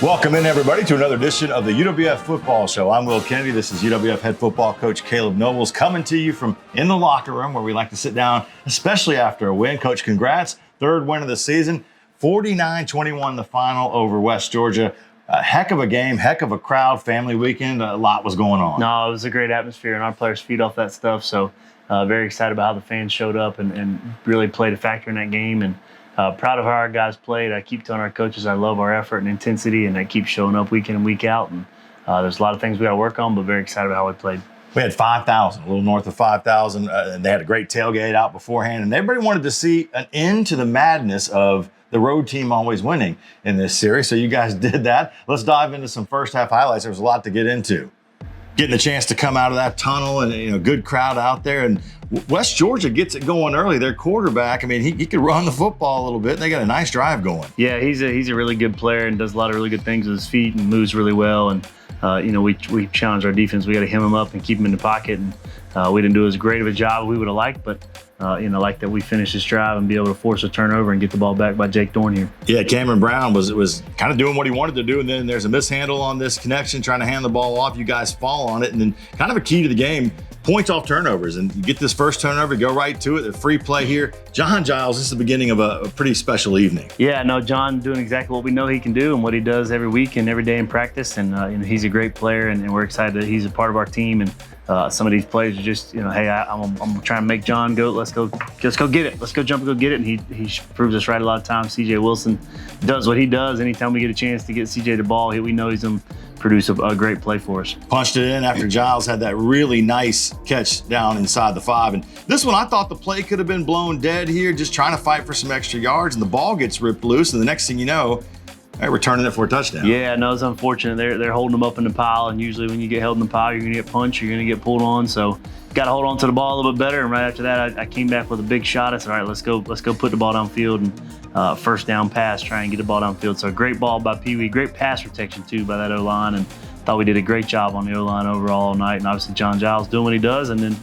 Welcome in, everybody, to another edition of the UWF Football Show. I'm Will Kennedy. This is UWF head football coach Kaleb Nobles coming to you from in the locker room where we like to sit down, especially after a win. Coach, congrats. Third win of the season, 49-21 the final over West Georgia. A heck of a game, heck of a crowd, family weekend. A lot was going on. No, it was a great atmosphere, and our players feed off that stuff. So very excited about how the fans showed up and really played a factor in that game. And proud of how our guys played. I keep telling our coaches I love our effort and intensity, and that keeps showing up week in and week out. And there's a lot of things we got to work on, but very excited about how we played. We had 5,000, a little north of 5,000. And they had a great tailgate out beforehand, and everybody wanted to see an end to the madness of the road team always winning in this series. So you guys did that. Let's dive into some first half highlights. There was a lot to get into. Getting a chance to come out of that tunnel and, good crowd out there. And West Georgia gets it going early. Their quarterback, he could run the football a little bit. They got a nice drive going. Yeah, he's a really good player and does a lot of really good things with his feet and moves really well. And, we challenge our defense. We got to hem him up and keep him in the pocket. And we didn't do as great of a job as we would have liked, but like that we finished this drive and be able to force a turnover and get the ball back by Jake Dorn here. Yeah, Cameron Brown was kind of doing what he wanted to do, and then there's a mishandle on this connection, trying to hand the ball off. You guys fall on it, and then kind of a key to the game, points off turnovers. And you get this first turnover, go right to it. A free play here. John Giles, this is the beginning of a pretty special evening. Yeah, no, John doing exactly what we know he can do and what he does every week and every day in practice. And he's a great player, and we're excited that he's a part of our team. And some of these plays are just, hey, I'm trying to make John go. Let's go get it. Let's go jump and go get it. And he proves us right a lot of times. CJ Wilson does what he does. Anytime we get a chance to get CJ the ball, we know he's going to produce a great play for us. Punched it in after Giles had that really nice catch down inside the 5. And this one, I thought the play could have been blown dead here, just trying to fight for some extra yards, and the ball gets ripped loose. And the next thing you know, they're returning it for a touchdown. Yeah, no, it's unfortunate. They're holding them up in the pile, and usually when you get held in the pile, you're going to get punched, you're going to get pulled on. So got to hold on to the ball a little bit better. And right after that, I came back with a big shot. I said, all right, let's go put the ball downfield and first down pass, try and get the ball downfield. So great ball by Pee Wee, great pass protection too by that O-line, and thought we did a great job on the O-line overall all night. And obviously John Giles doing what he does, and then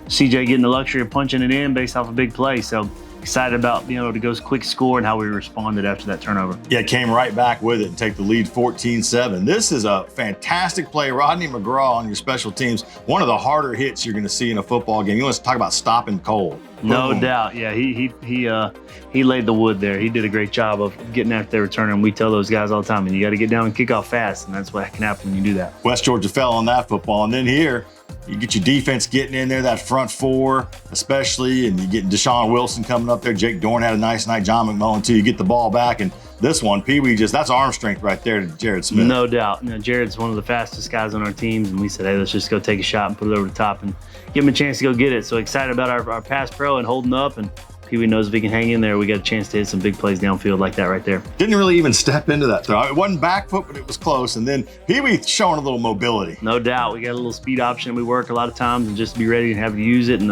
CJ getting the luxury of punching it in based off a big play. So excited about being able to go quick score and how we responded after that turnover. Yeah, came right back with it and take the lead 14-7. This is a fantastic play. Rodney McGraw on your special teams. One of the harder hits you're going to see in a football game. You want to talk about stopping cold. No doubt. Yeah, he laid the wood there. He did a great job of getting after their return. And we tell those guys all the time, and you got to get down and kick off fast, and that's what can happen when you do that. West Georgia fell on that football, and then here, you get your defense getting in there, that front four especially, and you get Deshaun Wilson coming up there. Jake Dorn had a nice night. John McMullen, too. You get the ball back, and this one, Pee Wee that's arm strength right there to Jared Smith. No doubt. Jared's one of the fastest guys on our teams, and we said, hey, let's just go take a shot and put it over the top and give him a chance to go get it. So excited about our pass pro and holding up, and Pee Wee knows if he can hang in there, we got a chance to hit some big plays downfield like that right there. Didn't really even step into that throw. It wasn't back foot, but it was close. And then Pee Wee showing a little mobility. No doubt. We got a little speed option we work a lot of times, and just to be ready and have to use it, and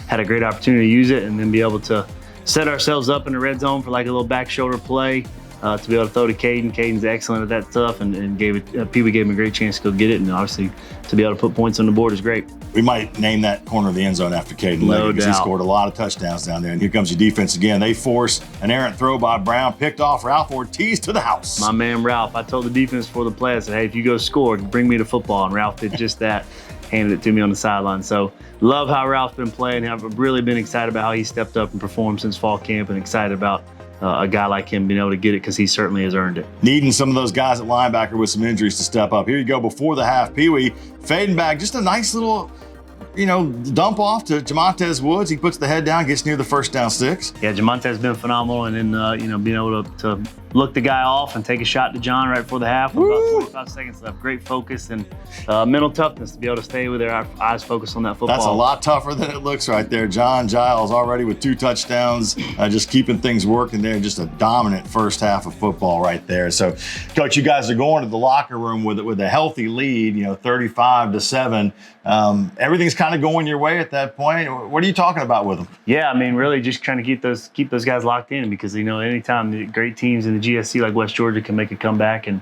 had a great opportunity to use it, and then be able to set ourselves up in the red zone for like a little back shoulder play to be able to throw to Caden. Caden's excellent at that stuff, and Pee Wee gave him a great chance to go get it, and obviously to be able to put points on the board is great. We might name that corner of the end zone after Caden Leggett, because he scored a lot of touchdowns down there. And here comes your defense again. They force an errant throw by Brown, picked off Ralph Ortiz to the house. My man Ralph, I told the defense before the play, I said, hey, if you go score, bring me the football. And Ralph did just that, handed it to me on the sideline. So love how Ralph's been playing. I've really been excited about how he stepped up and performed since fall camp, and excited about a guy like him being able to get it, because he certainly has earned it. Needing some of those guys at linebacker with some injuries to step up. Here you go before the half. Pee Wee fading back, just a nice little dump off to Jamontez Woods. He puts the head down, gets near the first down sticks. Yeah, Jamontez's been phenomenal, and then being able to look the guy off and take a shot to John right before the half with about 45 seconds left. Great focus and mental toughness to be able to stay with our eyes focused on that football. That's a lot tougher than it looks right there. John Giles already with 2 touchdowns, just keeping things working there. Just a dominant first half of football right there. So, Coach, you guys are going to the locker room with a healthy lead, 35-7. Everything's kind of going your way at that point. What are you talking about with them? Yeah, really just trying to keep those guys locked in, because anytime the great teams in the the GSC like West Georgia can make a comeback and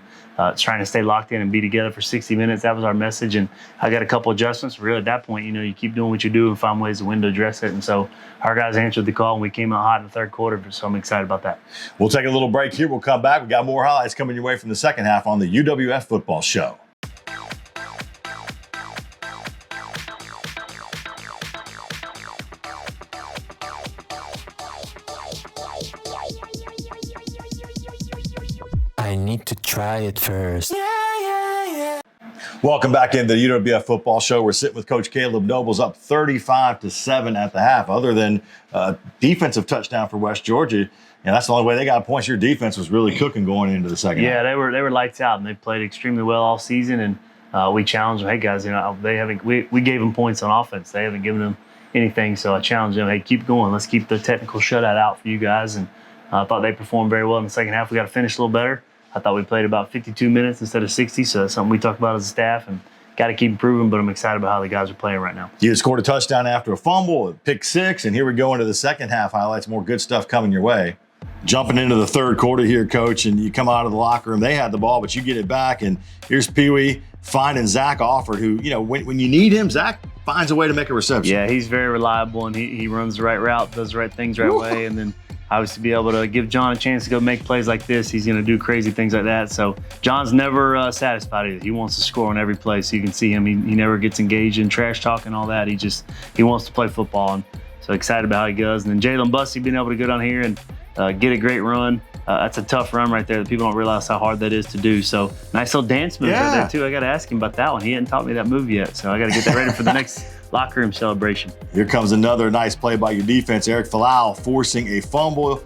trying to stay locked in and be together for 60 minutes. That was our message. And I got a couple adjustments. Really, at that point, you keep doing what you do and find ways to win to address it. And so our guys answered the call, and we came out hot in the third quarter. So I'm excited about that. We'll take a little break here. We'll come back. We got more highlights coming your way from the second half on the UWF Football Show. I need to try it first. Welcome back into the UWF Football Show. We're sitting with Coach Kaleb Nobles, up 35-7 at the half. Other than defensive touchdown for West Georgia, that's the only way they got points. Your defense was really cooking going into the second half. Yeah, they were lights out, and they played extremely well all season. And we challenged them. Hey guys, we gave them points on offense. They haven't given them anything. So I challenged them. Hey, keep going. Let's keep the technical shutout out for you guys. And I thought they performed very well in the second half. We got to finish a little better. I thought we played about 52 minutes instead of 60, so that's something we talked about as a staff and got to keep improving, but I'm excited about how the guys are playing right now. You scored a touchdown after a fumble, a pick six, and here we go into the second half highlights. More good stuff coming your way. Jumping into the third quarter here, Coach, and you come out of the locker room. They had the ball, but you get it back, and here's Pee Wee finding Zach Offord, who, when you need him, Zach finds a way to make a reception. Yeah, he's very reliable, and he runs the right route, does the right things the right way, and then obviously be able to give John a chance to go make plays like this. He's going to do crazy things like that. So John's never satisfied either. He wants to score on every play. So you can see him. He never gets engaged in trash talk and all that. He wants to play football. And so excited about how he goes. And then Jalen Bussey being able to go down here and get a great run. That's a tough run right there that people don't realize how hard that is to do. So nice little dance move right there too. I got to ask him about that one. He hadn't taught me that move yet. So I got to get that ready for the next locker room celebration. Here comes another nice play by your defense. Eric Falau forcing a fumble.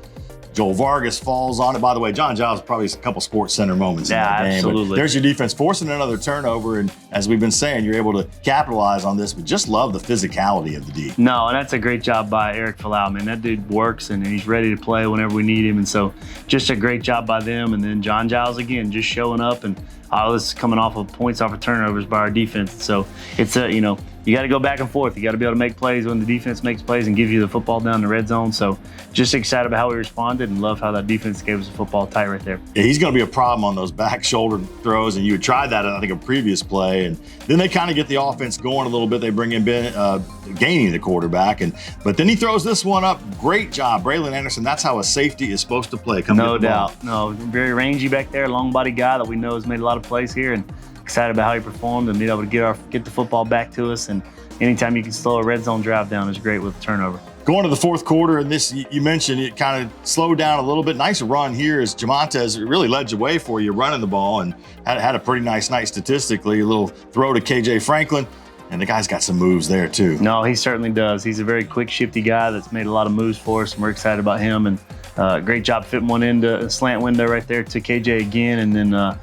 Joel Vargas falls on it. By the way, John Giles probably has a couple Sports Center moments in that game. Absolutely. There's your defense forcing another turnover, and as we've been saying, you're able to capitalize on this, but just love the physicality of the D. No, and that's a great job by Eric Falau, man. That dude works, and he's ready to play whenever we need him, and so just a great job by them. And then John Giles, again, just showing up, and all this coming off of points off of turnovers by our defense. So it's you got to go back and forth. You got to be able to make plays when the defense makes plays and give you the football down the red zone. So just excited about how we responded and love how that defense gave us the football tight right there. Yeah, he's going to be a problem on those back shoulder throws, and you had tried that, I think, a previous play. And then they kind of get the offense going a little bit. They bring in Gainey, the quarterback, but then he throws this one up. Great job, Braylon Anderson. That's how a safety is supposed to play. No doubt. No, very rangy back there, long body guy that we know has made a lot of plays here, and excited about how he performed and being able to get the football back to us. And anytime you can slow a red zone drive down is great with the turnover. Going to the fourth quarter, and this, you mentioned it kind of slowed down a little bit. Nice run here as Jamontez really led the way for you running the ball and had a pretty nice night statistically. A little throw to KJ Franklin, and the guy's got some moves there too. No, he certainly does. He's a very quick, shifty guy that's made a lot of moves for us, and we're excited about him. And great job fitting one into a slant window right there to KJ again. And then,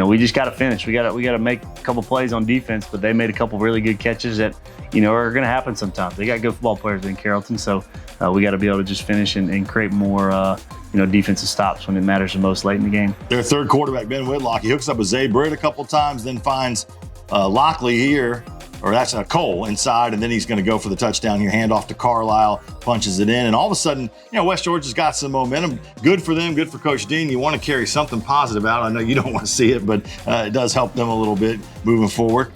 we just got to finish. We got to make a couple plays on defense, but they made a couple really good catches that, are going to happen sometimes. They got good football players in Carrollton, so we got to be able to just finish and create more, defensive stops when it matters the most late in the game. Their third quarterback, Ben Whitlock, he hooks up with Zay Britt a couple times, then finds Lockley here. Or that's Cole inside, and then he's going to go for the touchdown here. Hand off to Carlisle, punches it in, and all of a sudden, West Georgia's got some momentum. Good for them, good for Coach Dean. You want to carry something positive out. I know you don't want to see it, but it does help them a little bit moving forward.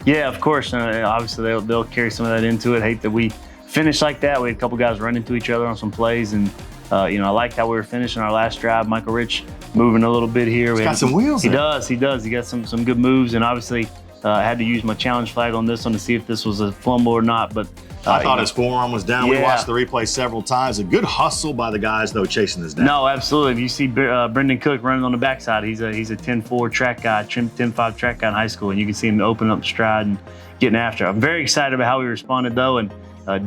Yeah, of course. Obviously, they'll carry some of that into it. Hate that we finished like that. We had a couple guys run into each other on some plays, and I liked how we were finishing our last drive. Michael Rich moving a little bit here. He's got some wheels. He does. He got some good moves, and obviously. I had to use my challenge flag on this one to see if this was a fumble or not, but I thought his forearm was down. Yeah. We watched the replay several times. A good hustle by the guys, though, chasing this down. No, absolutely. If you see Brendan Cook running on the backside, he's a 10-4 track guy, 10-5 track guy in high school, and you can see him open up the stride and getting after it. I'm very excited about how we responded, though, and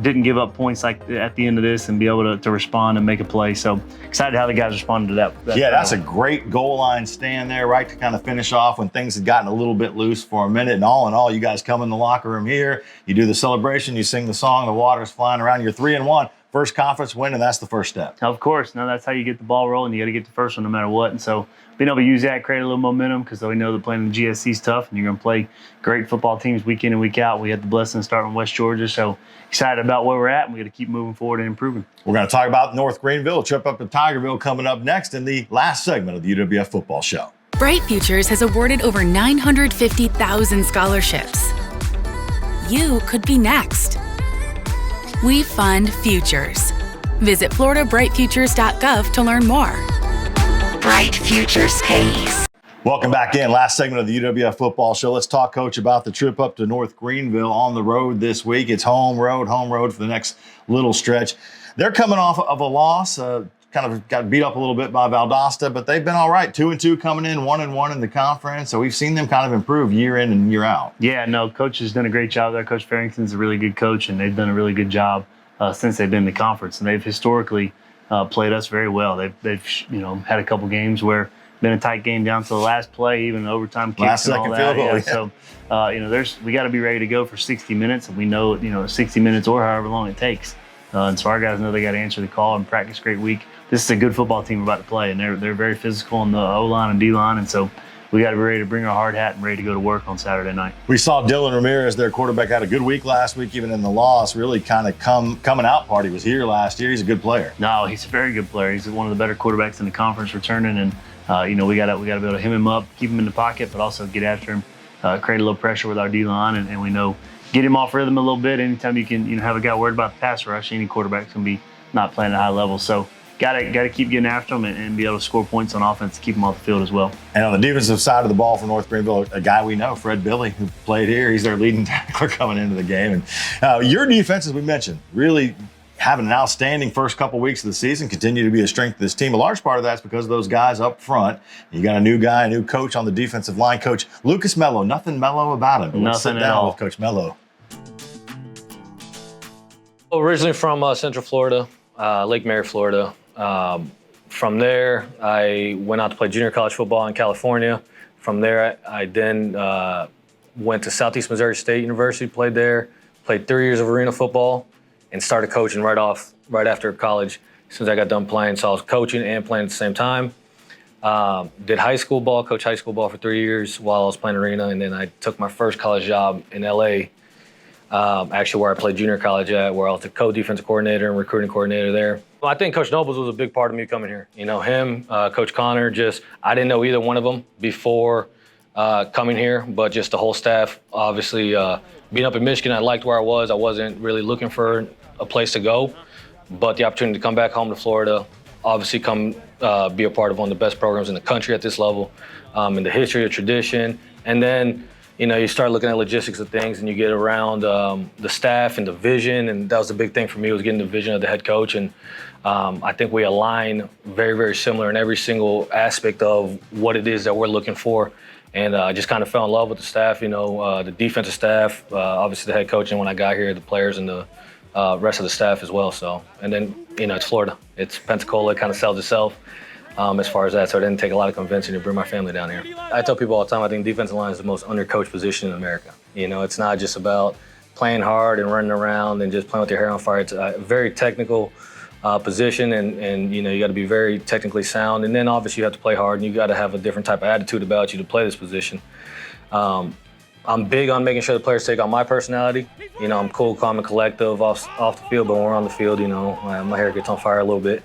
didn't give up points like at the end of this and be able to respond and make a play. So excited how the guys responded to that. Yeah, that's a great goal line stand there, right, to kind of finish off when things had gotten a little bit loose for a minute. And all in all, you guys come in the locker room here, you do the celebration, you sing the song, the water's flying around, you're 3-1. first conference win, and that's the first step. Of course. No, that's how you get the ball rolling. You got to get the first one no matter what. And so being able to use that, create a little momentum, because we know that playing the GSC is tough, and you're going to play great football teams week in and week out. We had the blessing of starting in West Georgia, so excited about where we're at, and we got to keep moving forward and improving. We're going to talk about North Greenville, a trip up to Tigerville coming up next in the last segment of the UWF Football Show. Bright Futures has awarded over 950,000 scholarships. You could be next. We fund futures. Visit floridabrightfutures.gov to learn more. Bright Futures pays. Welcome back in. Last segment of the UWF Football Show. Let's talk, Coach, about the trip up to North Greenville on the road this week. It's home road for the next little stretch. They're coming off of a loss, kind of got beat up a little bit by Valdosta, but they've been all right. 2-2 coming in, 1-1 in the conference. So we've seen them kind of improve year in and year out. Yeah, no, Coach has done a great job there. Coach Farrington's a really good coach, and they've done a really good job since they've been in the conference. And they've historically played us very well. They've had a couple games where been a tight game down to the last play, even overtime kicks last and all that. Field goal, yeah. So we got to be ready to go for 60 minutes, and we know 60 minutes or however long it takes. And so our guys know they got to answer the call and practice great week. This is a good football team we're about to play, and they're very physical on the O-line and D-line, and so we got to be ready to bring our hard hat and ready to go to work on Saturday night. We saw Dylan Ramirez, their quarterback, had a good week last week, even in the loss. Really kind of coming out party was here last year. He's a good player. No, he's a very good player. He's one of the better quarterbacks in the conference returning, and we got to be able to hem him up, keep him in the pocket, but also get after him, create a little pressure with our D-line, and we know get him off rhythm a little bit. Anytime you can have a guy worried about the pass rush, any quarterback's going to be not playing at a high level. So got to keep getting after them and be able to score points on offense to keep them off the field as well. And on the defensive side of the ball for North Greenville, a guy we know, Fred Billy, who played here. He's their leading tackler coming into the game. And your defense, as we mentioned, really having an outstanding first couple weeks of the season, continue to be a strength of this team. A large part of that's because of those guys up front. You got a new guy, a new coach on the defensive line. Coach Lucas Mello, nothing mellow about him. But let's sit down with Coach Mello. Originally from Central Florida, Lake Mary, Florida. From there, I went out to play junior college football in California. From there, I then went to Southeast Missouri State University, played there, played 3 years of arena football, and started coaching right after college. As soon as I got done playing, so I was coaching and playing at the same time. Did high school ball, coached high school ball for 3 years while I was playing arena, and then I took my first college job in LA, actually where I played junior college at, where I was the co-defensive coordinator and recruiting coordinator there. Well, I think Coach Nobles was a big part of me coming here. Him, Coach Connor, I didn't know either one of them before coming here, but just the whole staff. Obviously, being up in Michigan, I liked where I was. I wasn't really looking for a place to go, but the opportunity to come back home to Florida, obviously come be a part of one of the best programs in the country at this level, in the history of tradition, and then you start looking at logistics of things, and you get around the staff and the vision, and that was the big thing for me, was getting the vision of the head coach. And I think we align very, very similar in every single aspect of what it is that we're looking for. And I just kind of fell in love with the staff, the defensive staff, obviously the head coach, and when I got here, the players and the rest of the staff as well. So, and then, it's Florida. It's Pensacola, it kind of sells itself. As far as that, so it didn't take a lot of convincing to bring my family down here. I tell people all the time, I think defensive line is the most undercoached position in America. It's not just about playing hard and running around and just playing with your hair on fire. It's a very technical position, and you got to be very technically sound. And then obviously you have to play hard, and you got to have a different type of attitude about you to play this position. I'm big on making sure the players take on my personality. I'm cool, calm, and collective off the field, but when we're on the field, my hair gets on fire a little bit.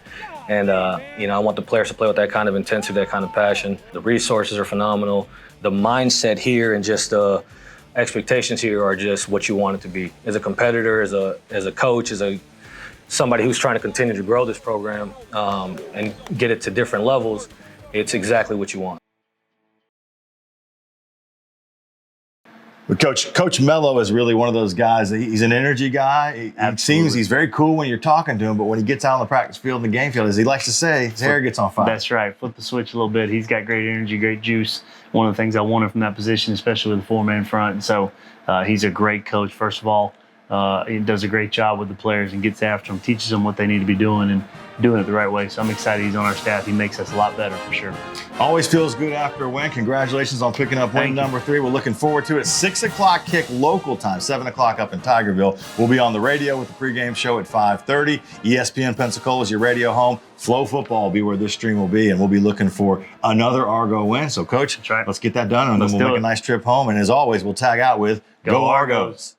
And, I want the players to play with that kind of intensity, that kind of passion. The resources are phenomenal. The mindset here and just the expectations here are just what you want it to be. As a competitor, as a coach, as somebody who's trying to continue to grow this program and get it to different levels, it's exactly what you want. But Coach Mello is really one of those guys. He's an energy guy. It seems he's very cool when you're talking to him, but when he gets out on the practice field and the game field, as he likes to say, his hair gets on fire. That's right. Flip the switch a little bit. He's got great energy, great juice. One of the things I wanted from that position, especially with the four-man front. And so he's a great coach. First of all, he does a great job with the players and gets after them, teaches them what they need to be doing and doing it the right way. So I'm excited he's on our staff. He makes us a lot better for sure. Always feels good after a win. Congratulations on picking up win number 3. We're looking forward to it. 6 o'clock kick local time, 7 o'clock up in Tigerville. We'll be on the radio with the pregame show at 5:30. ESPN Pensacola is your radio home. Flow Football will be where this stream will be, and we'll be looking for another Argo win. So, Coach, That's right. Let's get that done, and Let's then we'll do make it. a nice trip home. And as always, we'll tag out with Go Argos.